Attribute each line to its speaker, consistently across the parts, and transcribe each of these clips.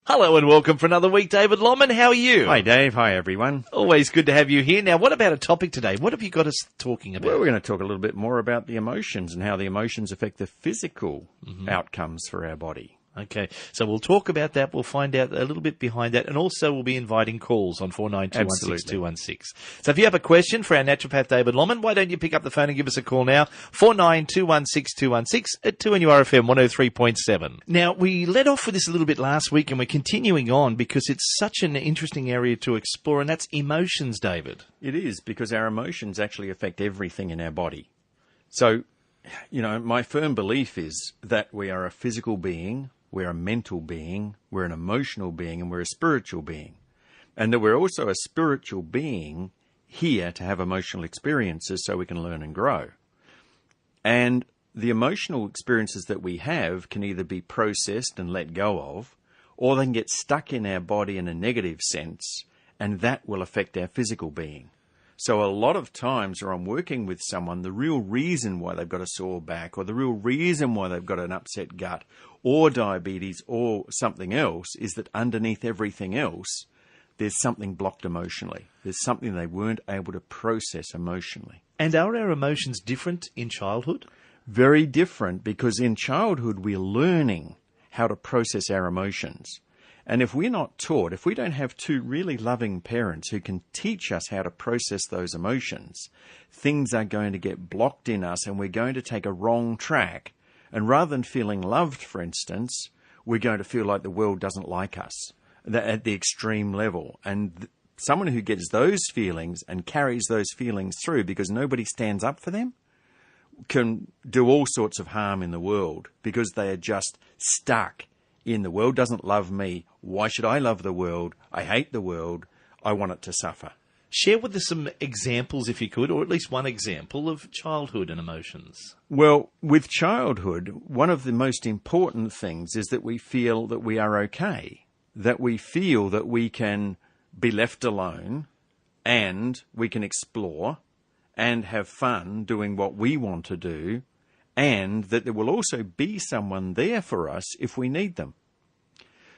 Speaker 1: Hello and welcome for another week, David Lomman. How are you?
Speaker 2: Hi, Dave. Hi, everyone.
Speaker 1: Always good to have you here. Now, what about a topic today? What have you got us talking about?
Speaker 2: Well, we're going to talk a little bit more about the emotions and how the emotions affect the physical outcomes for our body.
Speaker 1: Okay, so we'll talk about that. We'll find out a little bit behind that, and also we'll be inviting calls on 49216216. So if you have a question for our naturopath, David Lomman, why don't you pick up the phone and give us a call now, 49216216 at 2NURFM 103.7. Now, we led off with this a little bit last week, and we're continuing on because it's such an interesting area to explore, and that's emotions, David.
Speaker 2: It is, because our emotions actually affect everything in our body. So, my firm belief is that we are a physical being, we're a mental being, we're an emotional being, and we're a spiritual being. And that we're also a spiritual being here to have emotional experiences so we can learn and grow. And the emotional experiences that we have can either be processed and let go of, or they can get stuck in our body in a negative sense, and that will affect our physical being. So a lot of times when I'm working with someone, the real reason why they've got a sore back, or the real reason why they've got an upset gut, or diabetes, or something else, is that underneath everything else, there's something blocked emotionally. There's something they weren't able to process emotionally.
Speaker 1: And are our emotions different in childhood?
Speaker 2: Very different, because in childhood we're learning how to process our emotions. And if we're not taught, if we don't have two really loving parents who can teach us how to process those emotions, things are going to get blocked in us and we're going to take a wrong track. And rather than feeling loved, for instance, we're going to feel like the world doesn't like us at the extreme level. And someone who gets those feelings and carries those feelings through because nobody stands up for them can do all sorts of harm in the world because they are just stuck in the world doesn't love me. Why should I love the world? I hate the world. I want it to suffer.
Speaker 1: Share with us some examples, if you could, or at least one example of childhood and emotions.
Speaker 2: Well, with childhood, one of the most important things is that we feel that we are okay, that we feel that we can be left alone and we can explore and have fun doing what we want to do, and that there will also be someone there for us if we need them.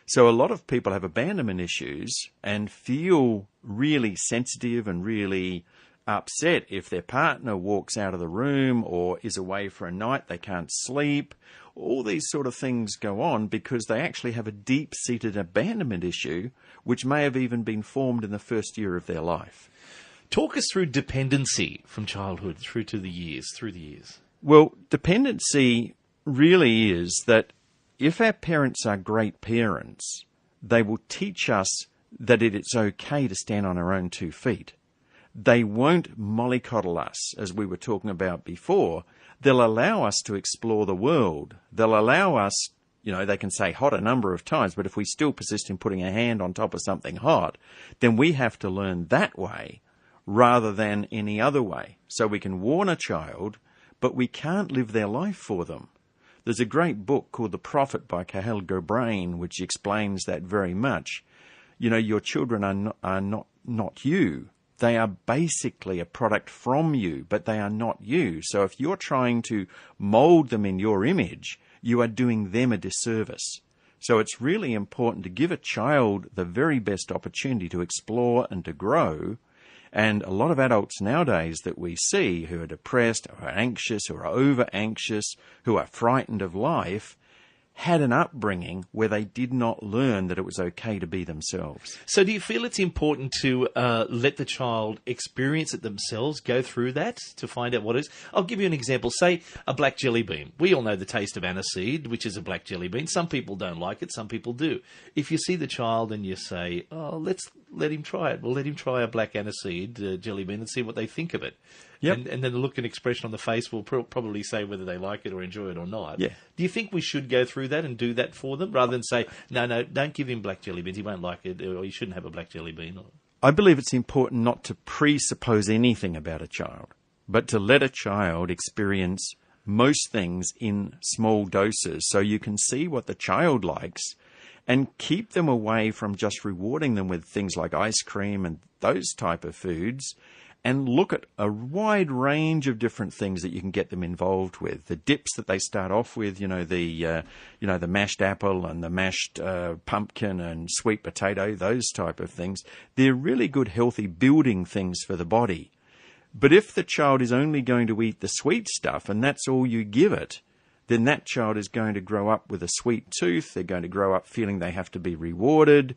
Speaker 2: So a lot of people have abandonment issues and feel really sensitive and really upset if their partner walks out of the room or is away for a night, they can't sleep. All these sort of things go on because they actually have a deep-seated abandonment issue, which may have even been formed in the first year of their life.
Speaker 1: Talk us through dependency from childhood through the years.
Speaker 2: Well, dependency really is that if our parents are great parents, they will teach us that it's okay to stand on our own 2 feet. They won't mollycoddle us, as we were talking about before. They'll allow us to explore the world. They'll allow us, they can say hot a number of times, but if we still persist in putting a hand on top of something hot, then we have to learn that way rather than any other way. So we can warn a child, but we can't live their life for them. There's a great book called The Prophet by Cahill Gobrain, which explains that very much. Your children are not you. They are basically a product from you, but they are not you. So if you're trying to mold them in your image, you are doing them a disservice. So it's really important to give a child the very best opportunity to explore and to grow. And a lot of adults nowadays that we see who are depressed, who are anxious, who are over-anxious, who are frightened of life, had an upbringing where they did not learn that it was okay to be themselves.
Speaker 1: So do you feel it's important to let the child experience it themselves, go through that to find out what it is? I'll give you an example. Say a black jelly bean. We all know the taste of aniseed, which is a black jelly bean. Some people don't like it, some people do. If you see the child and you say, let's let him try it. Well, let him try a black aniseed jelly bean and see what they think of it. Yep. And then the look and expression on the face will probably say whether they like it or enjoy it or not.
Speaker 2: Yeah.
Speaker 1: Do you think we should go through that and do that for them rather than say, no, don't give him black jelly beans, he won't like it, or you shouldn't have a black jelly bean?
Speaker 2: I believe it's important not to presuppose anything about a child, but to let a child experience most things in small doses so you can see what the child likes and keep them away from just rewarding them with things like ice cream and those type of foods, and look at a wide range of different things that you can get them involved with. The dips that they start off with, the mashed apple and the mashed pumpkin and sweet potato, those type of things. They're really good, healthy building things for the body. But if the child is only going to eat the sweet stuff and that's all you give it, then that child is going to grow up with a sweet tooth. They're going to grow up feeling they have to be rewarded,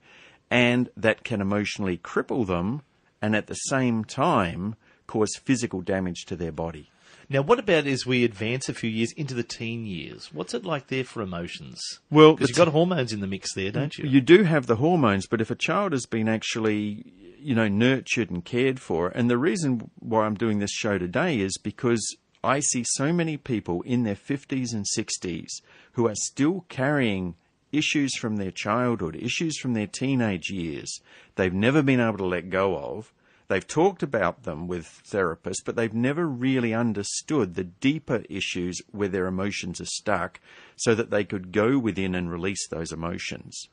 Speaker 2: and that can emotionally cripple them and at the same time cause physical damage to their body.
Speaker 1: Now, what about as we advance a few years into the teen years? What's it like there for emotions?
Speaker 2: Well,
Speaker 1: because you've got hormones in the mix there, don't you?
Speaker 2: You do have the hormones, but if a child has been actually, nurtured and cared for, and the reason why I'm doing this show today is because I see so many people in their 50s and 60s who are still carrying issues from their childhood, issues from their teenage years they've never been able to let go of. They've talked about them with therapists, but they've never really understood the deeper issues where their emotions are stuck so that they could go within and release those emotions.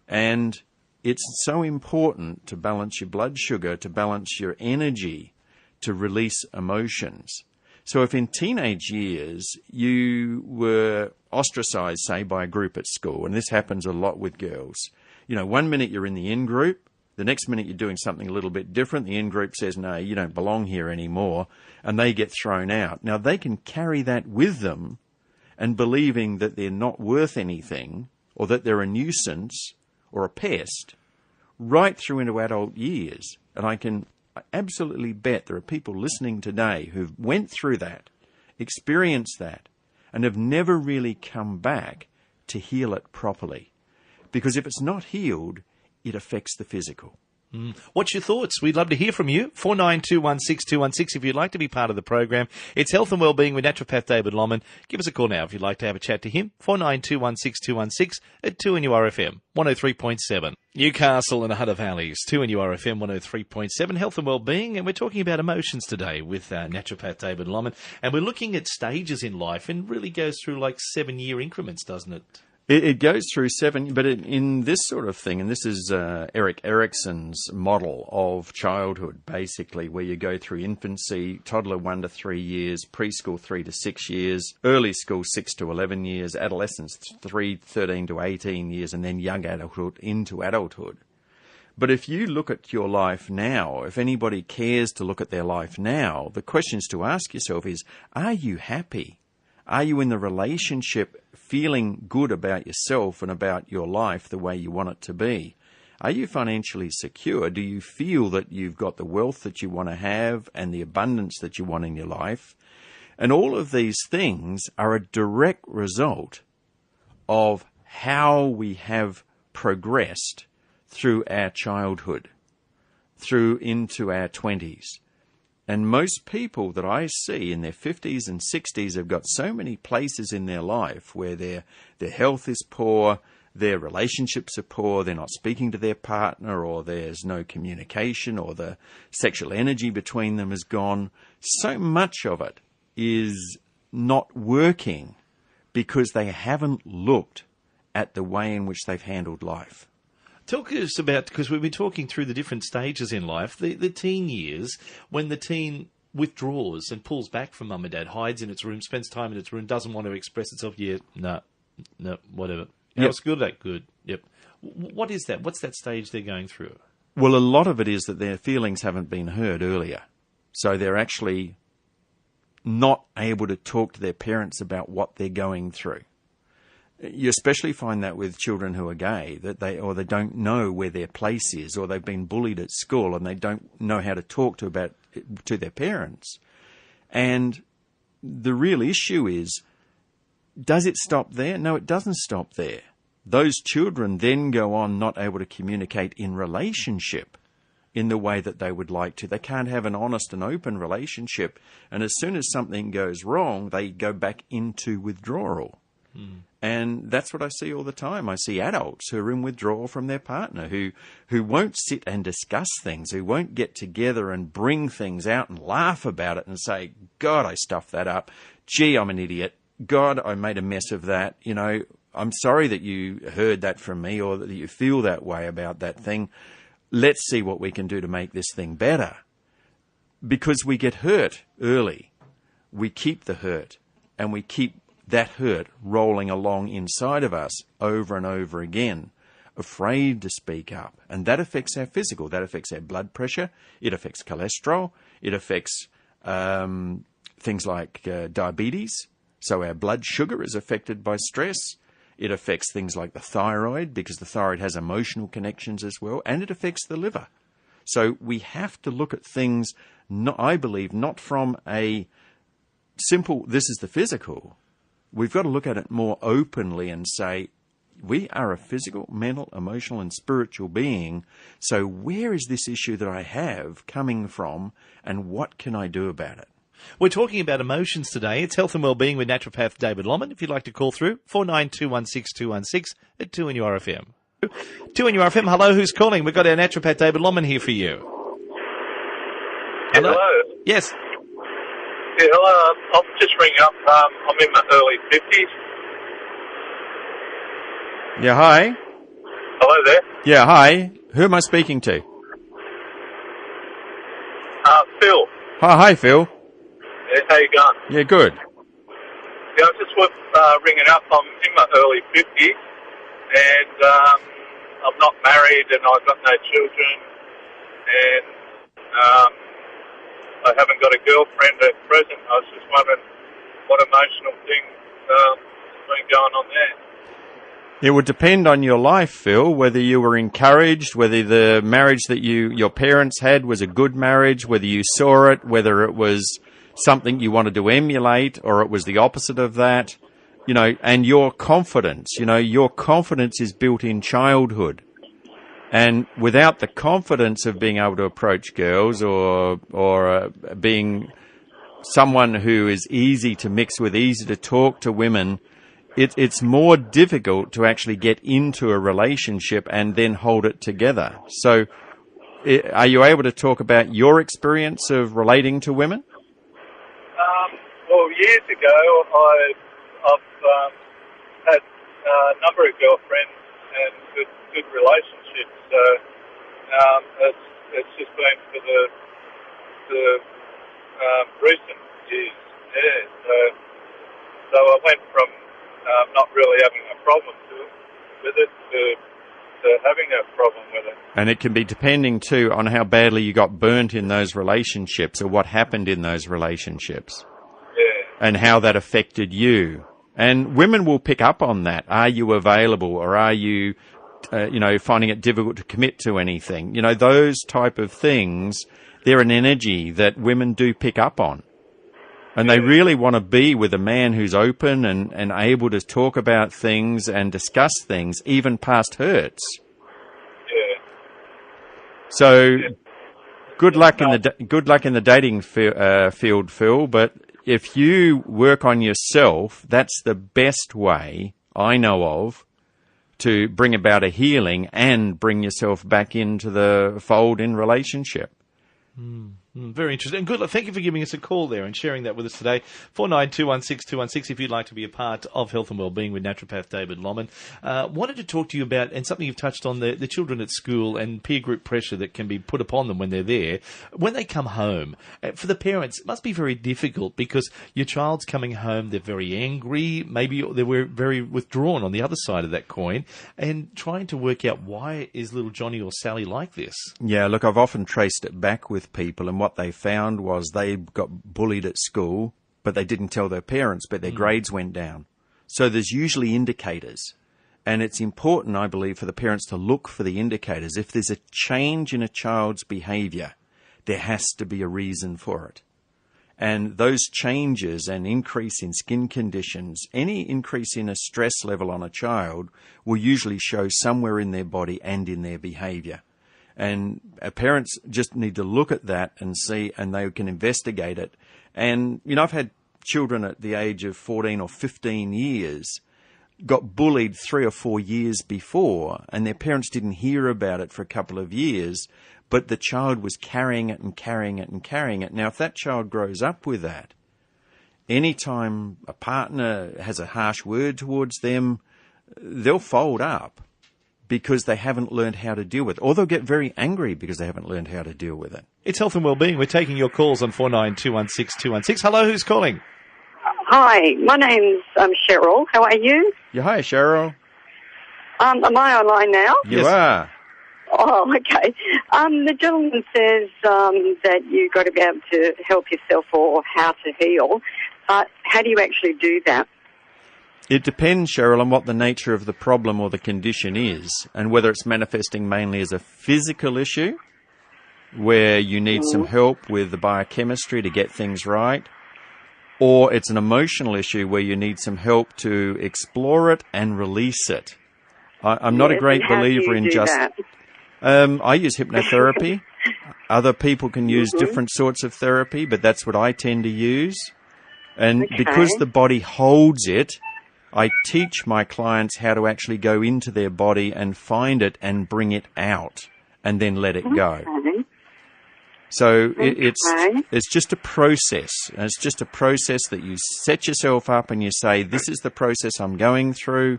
Speaker 2: And it's so important to balance your blood sugar, to balance your energy, to release emotions. So if in teenage years you were ostracized, say, by a group at school, and this happens a lot with girls, 1 minute you're in the in group, the next minute you're doing something a little bit different, the in group says, no, you don't belong here anymore, and they get thrown out. Now, they can carry that with them and believing that they're not worth anything or that they're a nuisance or a pest right through into adult years. And I can absolutely bet there are people listening today who've went through that, experienced that, and have never really come back to heal it properly. Because if it's not healed, it affects the physical.
Speaker 1: What's your thoughts? We'd love to hear from you. 49216216 if you'd like to be part of the program. It's Health and Wellbeing with naturopath David Lomman. Give us a call now if you'd like to have a chat to him. 49216216 at 2NURFM 103.7. Newcastle and the Hunter Valleys, 2NURFM 103.7. Health and Wellbeing, and we're talking about emotions today with naturopath David Lomman. And we're looking at stages in life, and really goes through like 7-year increments, doesn't it?
Speaker 2: It goes through 7, but in this sort of thing, and this is Erik Erikson's model of childhood, basically, where you go through infancy, toddler 1 to 3 years, preschool 3 to 6 years, early school 6 to 11 years, adolescence 13 to 18 years, and then young adulthood into adulthood. But if you look at your life now, if anybody cares to look at their life now, the questions to ask yourself is, are you happy? Are you in the relationship feeling good about yourself and about your life the way you want it to be? Are you financially secure? Do you feel that you've got the wealth that you want to have and the abundance that you want in your life? And all of these things are a direct result of how we have progressed through our childhood, through into our 20s. And most people that I see in their 50s and 60s have got so many places in their life where their health is poor, their relationships are poor, they're not speaking to their partner, or there's no communication, or the sexual energy between them is gone. So much of it is not working because they haven't looked at the way in which they've handled life.
Speaker 1: Talk to us about, because we've been talking through the different stages in life, the teen years, when the teen withdraws and pulls back from mum and dad, hides in its room, spends time in its room, doesn't want to express itself. Yeah, no, whatever. How's good? That good. Yep. What is that? What's that stage they're going through?
Speaker 2: Well, a lot of it is that their feelings haven't been heard earlier. So they're actually not able to talk to their parents about what they're going through. You especially find that with children who are gay, that they don't know where their place is, or they've been bullied at school and they don't know how to talk to their parents. And the real issue is, does it stop there? No, it doesn't stop there. Those children then go on not able to communicate in relationship in the way that they would like to. They can't have an honest and open relationship. And as soon as something goes wrong, they go back into withdrawal. And that's what I see all the time. I see adults who are in withdrawal from their partner, who won't sit and discuss things, who won't get together and bring things out and laugh about it and say, God, I stuffed that up. Gee, I'm an idiot. God, I made a mess of that. I'm sorry that you heard that from me, or that you feel that way about that thing. Let's see what we can do to make this thing better. because we get hurt early, we keep the hurt, and we keep that hurt rolling along inside of us over and over again, afraid to speak up. And that affects our physical. That affects our blood pressure. It affects cholesterol. It affects things like diabetes. So our blood sugar is affected by stress. It affects things like the thyroid, because the thyroid has emotional connections as well. And it affects the liver. So we have to look at things, I believe, not from a simple, this is the physical. We've got to look at it more openly and say, we are a physical, mental, emotional, and spiritual being. So where is this issue that I have coming from, and what can I do about it?
Speaker 1: We're talking about emotions today. It's health and wellbeing with naturopath David Lomman. If you'd like to call through, 49216216 at 2NURFM. 2NURFM, hello, who's calling? We've got our naturopath David Lomman here for you.
Speaker 3: Hello.
Speaker 1: Yes.
Speaker 3: Yeah, hello. I'm just ringing up. I'm in my early 50s.
Speaker 2: Yeah, hi.
Speaker 3: Hello there.
Speaker 2: Yeah, hi. Who am I speaking to?
Speaker 3: Phil.
Speaker 2: Hi, Phil.
Speaker 3: Yeah, how you going?
Speaker 2: Yeah, good.
Speaker 3: Yeah, I'm just ringing up. I'm in my early 50s, and I'm not married, and I've got no children, and I haven't got a girlfriend at present. I was just wondering what emotional thing has been going on there.
Speaker 2: It would depend on your life, Phil, whether you were encouraged, whether the marriage that your parents had was a good marriage, whether you saw it, whether it was something you wanted to emulate, or it was the opposite of that, and your confidence. Your confidence is built in childhood. And without the confidence of being able to approach girls or being someone who is easy to mix with, easy to talk to women, it's more difficult to actually get into a relationship and then hold it together. So are you able to talk about your experience of relating to women?
Speaker 3: Well, years ago, I've had a number of girlfriends and good relationships. So it's just been for the recent years. Yeah. So I went from not really having a problem with it to having a problem with it.
Speaker 2: And it can be depending too on how badly you got burnt in those relationships, or what happened in those relationships.
Speaker 3: Yeah.
Speaker 2: And how that affected you. And women will pick up on that. Are you available, or are you, finding it difficult to commit to anything? Those type of things, they're an energy that women do pick up on. And they really want to be with a man who's open and able to talk about things and discuss things, even past hurts.
Speaker 3: Yeah.
Speaker 2: So, good luck in the dating field, Phil. But if you work on yourself, that's the best way I know of to bring about a healing and bring yourself back into the fold in relationship.
Speaker 1: Very interesting. Good luck. Thank you for giving us a call there and sharing that with us today. 49216216 if you'd like to be a part of Health and Wellbeing with naturopath David Lomman. Wanted to talk to you about, and something you've touched on, the children at school and peer group pressure that can be put upon them when they're there. When they come home, for the parents, it must be very difficult because your child's coming home, they're very angry, maybe they're very withdrawn on the other side of that coin, and trying to work out why is little Johnny or Sally like this?
Speaker 2: Yeah, look, I've often traced it back with people, and what they found was they got bullied at school, but they didn't tell their parents, but their grades went down. So there's usually indicators. And it's important, I believe, for the parents to look for the indicators. If there's a change in a child's behavior, there has to be a reason for it. And those changes, an increase in skin conditions, any increase in a stress level on a child will usually show somewhere in their body and in their behavior. And parents just need to look at that and see, and they can investigate it. And, I've had children at the age of 14 or 15 years got bullied 3 or 4 years before, and their parents didn't hear about it for a couple of years, but the child was carrying it and carrying it and carrying it. Now, if that child grows up with that, anytime a partner has a harsh word towards them, they'll fold up. because they haven't learned how to deal with it. Or they'll get very angry because they haven't learned how to deal with it.
Speaker 1: It's health and wellbeing. We're taking your calls on 49216216. Hello, who's calling?
Speaker 4: Hi, my name's Cheryl. How are you?
Speaker 2: Yeah, hi, Cheryl.
Speaker 4: Am I online now?
Speaker 2: You are.
Speaker 4: Oh, okay. The gentleman says that you've got to be able to help yourself or how to heal. But how do you actually do that?
Speaker 2: It depends, Cheryl, on what the nature of the problem or the condition is, and whether it's manifesting mainly as a physical issue, where you need some help with the biochemistry to get things right, or it's an emotional issue where you need some help to explore it and release it. I'm not a great believer in just... I use hypnotherapy. Other people can use different sorts of therapy, but that's what I tend to use. And because the body holds it, I teach my clients how to actually go into their body and find it and bring it out and then let it go. So it's just a process. And it's just a process that you set yourself up and you say, this is the process I'm going through.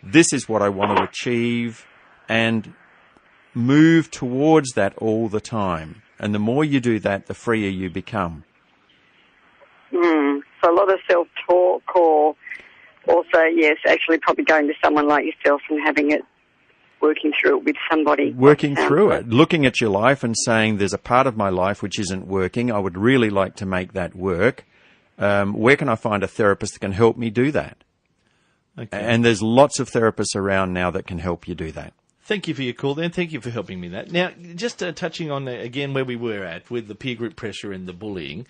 Speaker 2: This is what I want to achieve. And move towards that all the time. And the more you do that, the freer you become.
Speaker 4: So a lot of self-talk, or also, yes, actually probably going to someone like yourself and having it, working through it with somebody.
Speaker 2: Working through it. Looking at your life and saying, there's a part of my life which isn't working. I would really like to make that work. Where can I find a therapist that can help me do that? Okay. And there's lots of therapists around now that can help you do that.
Speaker 1: Thank you for your call, then. Thank you for helping me that. Now, just touching on, again, where we were at with the peer group pressure and the bullying,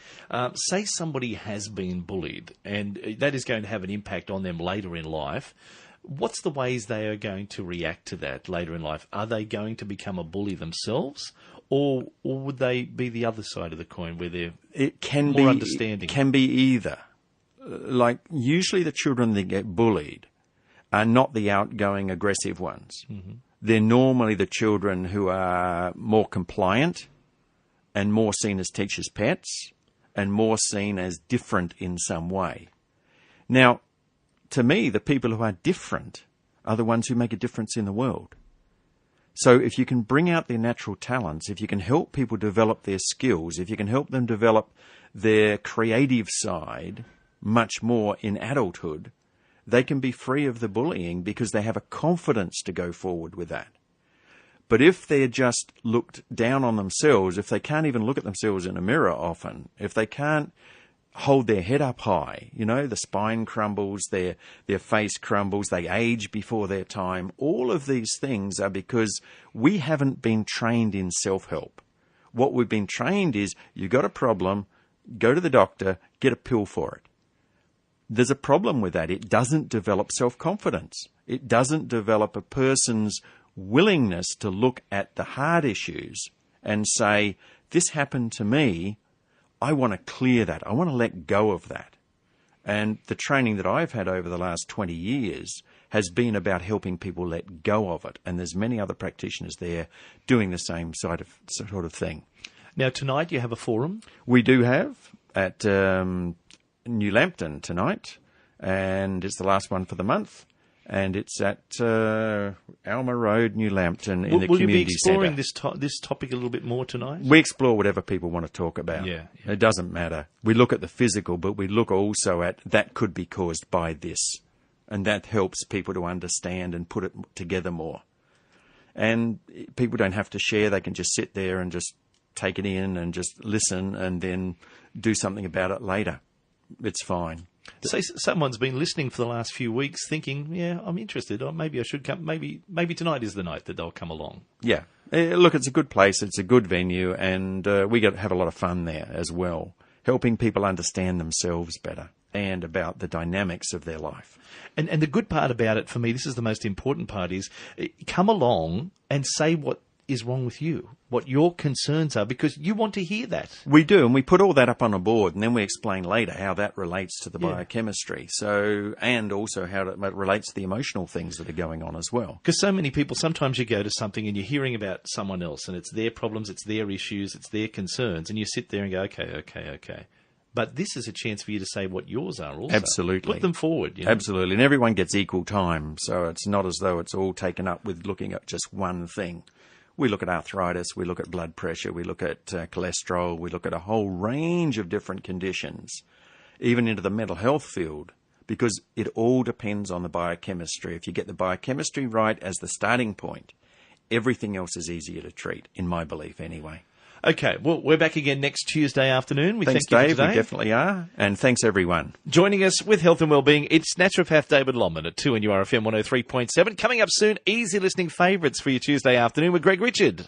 Speaker 1: say somebody has been bullied, and that is going to have an impact on them later in life. What's the ways they are going to react to that later in life? Are they going to become a bully themselves, or would they be the other side of the coin where they're more understanding? It can be either.
Speaker 2: Like, usually the children that get bullied are not the outgoing, aggressive ones. Mm-hmm. They're normally the children who are more compliant and more seen as teachers' pets and more seen as different in some way. Now, to me, the people who are different are the ones who make a difference in the world. So if you can bring out their natural talents, if you can help people develop their skills, if you can help them develop their creative side much more in adulthood, they can be free of the bullying because they have a confidence to go forward with that. But if they're just looked down on themselves, if they can't even look at themselves in a mirror often, if they can't hold their head up high, you know, the spine crumbles, their face crumbles, they age before their time, all of these things are because we haven't been trained in self-help. What we've been trained is, you got a problem, go to the doctor, get a pill for it. There's a problem with that. It doesn't develop self-confidence. It doesn't develop a person's willingness to look at the hard issues and say, this happened to me, I want to clear that. I want to let go of that. And the training that I've had over the last 20 years has been about helping people let go of it. And there's many other practitioners there doing the same sort of thing.
Speaker 1: Now, tonight you have a forum?
Speaker 2: We do have at New Lambton tonight, and it's the last one for the month, and it's at Alma Road, New Lambton, in the community centre. Will you be exploring
Speaker 1: this topic a little bit more tonight?
Speaker 2: We explore whatever people want to talk about.
Speaker 1: Yeah.
Speaker 2: It doesn't matter. We look at the physical, but we look also at that could be caused by this, and that helps people to understand and put it together more. And people don't have to share. They can just sit there and just take it in and just listen and then do something about it later. It's fine.
Speaker 1: Say someone's been listening for the last few weeks thinking, yeah, I'm interested, or maybe I should come, maybe tonight is the night that they'll come along.
Speaker 2: Yeah. Look, it's a good place, it's a good venue, and we have a lot of fun there as well, helping people understand themselves better and about the dynamics of their life.
Speaker 1: And the good part about it, for me, this is the most important part, is come along and say what is wrong with you, what your concerns are, because you want to hear that.
Speaker 2: We do, and we put all that up on a board, and then we explain later how that relates to the biochemistry, and also how it relates to the emotional things that are going on as well.
Speaker 1: Because so many people, sometimes you go to something and you're hearing about someone else, and it's their problems, it's their issues, it's their concerns, and you sit there and go, okay. But this is a chance for you to say what yours are also.
Speaker 2: Absolutely.
Speaker 1: Put them forward. You know?
Speaker 2: Absolutely. And everyone gets equal time, so it's not as though it's all taken up with looking at just one thing. We look at arthritis, we look at blood pressure, we look at cholesterol, we look at a whole range of different conditions, even into the mental health field, because it all depends on the biochemistry. If you get the biochemistry right as the starting point, everything else is easier to treat, in my belief anyway.
Speaker 1: Okay, well, we're back again next Tuesday afternoon. We
Speaker 2: Thanks,
Speaker 1: thank you
Speaker 2: Dave.
Speaker 1: for today.
Speaker 2: We definitely are. And thanks, everyone.
Speaker 1: Joining us with Health and Wellbeing, it's naturopath David Lomman at 2 and URFM 103.7. Coming up soon, easy listening favourites for your Tuesday afternoon with Greg Richard.